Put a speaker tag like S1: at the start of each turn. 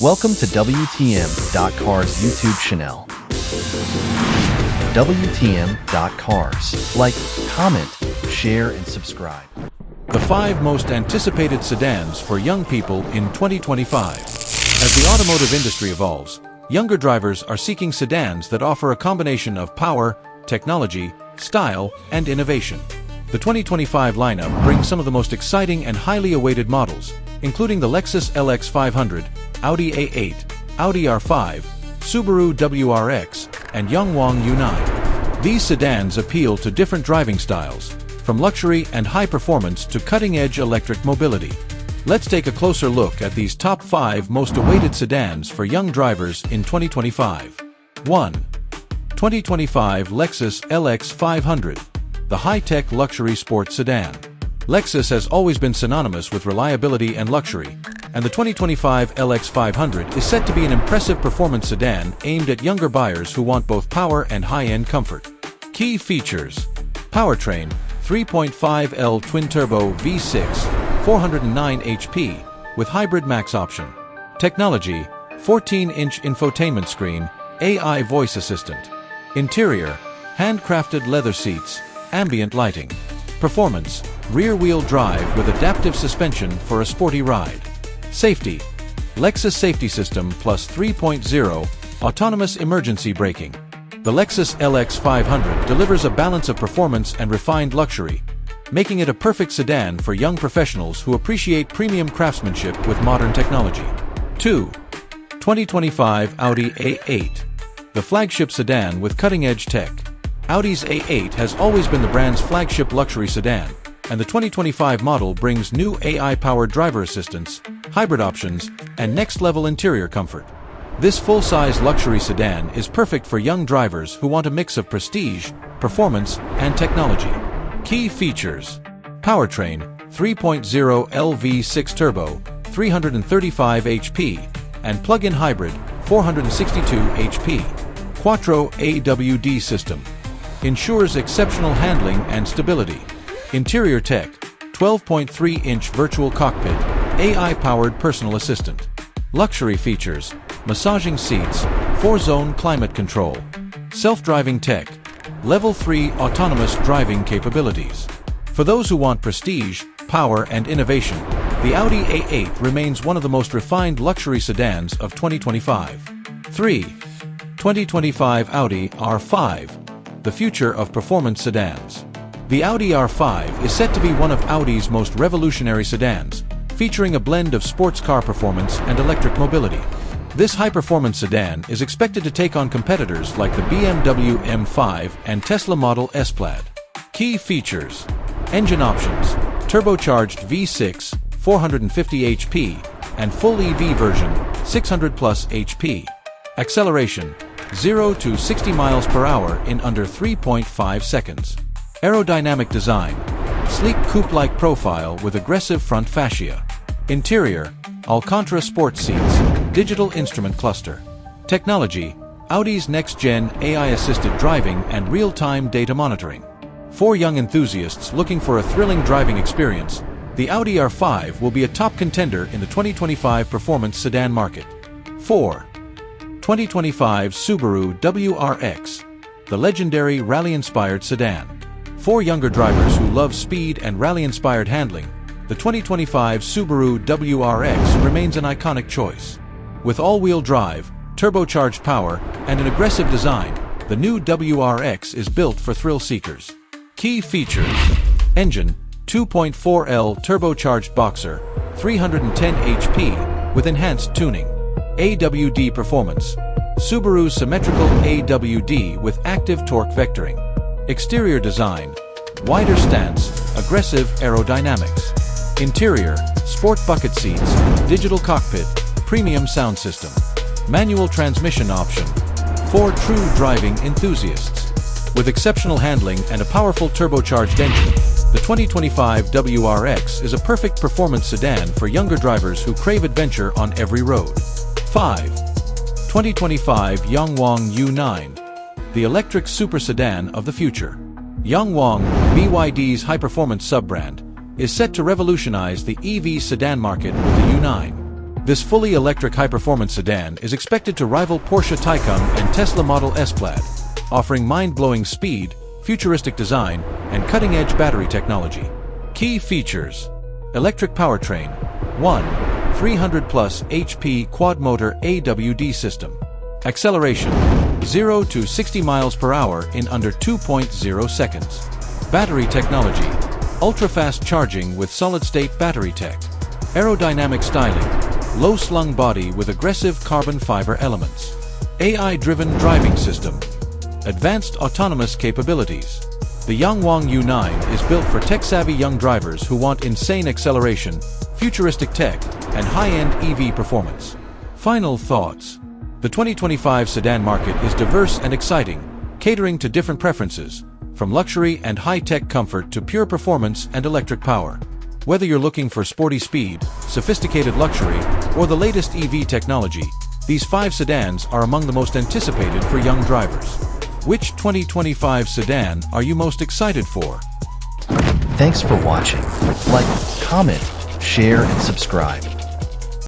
S1: Welcome to WTM.Cars YouTube channel. WTM.Cars. Like, comment, share, and subscribe.
S2: The 5 most anticipated sedans for young people in 2025. As the automotive industry evolves, younger drivers are seeking sedans that offer a combination of power, technology, style, and innovation. The 2025 lineup brings some of the most exciting and highly awaited models, including the Lexus LX 500, Audi A8, Audi R5, Subaru WRX, and Yangwang U9. These sedans appeal to different driving styles, from luxury and high performance to cutting-edge electric mobility. Let's take a closer look at these top 5 most awaited sedans for young drivers in 2025. 1. 2025 Lexus LX 500, the high-tech luxury sports sedan. Lexus has always been synonymous with reliability and luxury, and the 2025 LX 500 is set to be an impressive performance sedan aimed at younger buyers who want both power and high-end comfort. Key features: powertrain, 3.5L twin-turbo V6, 409 HP, with hybrid max option. Technology, 14-inch infotainment screen, AI voice assistant. Interior, handcrafted leather seats, ambient lighting. Performance, rear-wheel drive with adaptive suspension for a sporty ride. Safety, Lexus Safety System Plus 3.0, autonomous emergency braking. The Lexus LX 500 delivers a balance of performance and refined luxury, making it a perfect sedan for young professionals who appreciate premium craftsmanship with modern technology. 2. 2025 Audi A8, the flagship sedan with cutting-edge tech. Audi's A8 has always been the brand's flagship luxury sedan, and the 2025 model brings new AI-powered driver assistance, hybrid options, and next-level interior comfort. This full-size luxury sedan is perfect for young drivers who want a mix of prestige, performance, and technology. Key features: powertrain, 3.0 LV6 turbo, 335 HP, and plug-in hybrid, 462 HP. Quattro AWD system. Ensures exceptional handling and stability. Interior tech, 12.3-inch virtual cockpit, AI-powered personal assistant. Luxury features: massaging seats, 4-zone climate control. Self-driving tech, Level 3 autonomous driving capabilities. For those who want prestige, power, and innovation, the Audi A8 remains one of the most refined luxury sedans of 2025. 3. 2025 Audi R5, the future of performance sedans. The Audi R5 is set to be one of Audi's most revolutionary sedans, featuring a blend of sports car performance and electric mobility. This high-performance sedan is expected to take on competitors like the BMW M5 and Tesla Model S Plaid. Key features: engine options, turbocharged V6, 450 HP, and full EV version, 600 plus HP. Acceleration, 0 to 60 miles per hour in under 3.5 seconds. Aerodynamic design, sleek coupe-like profile with aggressive front fascia. Interior, Alcantara sports seats, digital instrument cluster. Technology, Audi's next-gen AI-assisted driving and real-time data monitoring. For young enthusiasts looking for a thrilling driving experience, the Audi R5 will be a top contender in the 2025 performance sedan market. 4. 2025 Subaru WRX, the legendary rally-inspired sedan. For younger drivers who love speed and rally-inspired handling, the 2025 Subaru WRX remains an iconic choice. With all-wheel drive, turbocharged power, and an aggressive design, the new WRX is built for thrill seekers. Key features: engine, 2.4L turbocharged boxer, 310 HP, with enhanced tuning. AWD performance, Subaru symmetrical AWD with active torque vectoring. Exterior design, wider stance, aggressive aerodynamics. Interior, sport bucket seats, digital cockpit, premium sound system. Manual transmission option, for true driving enthusiasts. With exceptional handling and a powerful turbocharged engine, the 2025 WRX is a perfect performance sedan for younger drivers who crave adventure on every road. 5. 2025 Yangwang U9, the electric super sedan of the future. Yangwang, BYD's high-performance sub-brand, is set to revolutionize the EV sedan market with the U9. This fully electric high-performance sedan is expected to rival Porsche Taycan and Tesla Model S Plaid, offering mind-blowing speed, futuristic design, and cutting-edge battery technology. Key features: electric powertrain, 300 plus HP quad-motor AWD system. Acceleration, 0 to 60 miles per hour in under 2.0 seconds. Battery technology, ultra-fast charging with solid-state battery tech. Aerodynamic styling, low-slung body with aggressive carbon fiber elements. AI-driven driving system, advanced autonomous capabilities. The Yangwang U9 is built for tech-savvy young drivers who want insane acceleration, futuristic tech, and high-end EV performance. Final thoughts. The 2025 sedan market is diverse and exciting, catering to different preferences, from luxury and high-tech comfort to pure performance and electric power. Whether you're looking for sporty speed, sophisticated luxury, or the latest EV technology, these 5 sedans are among the most anticipated for young drivers. Which 2025 sedan are you most excited for?
S1: Thanks for watching. Like, comment, share, and subscribe.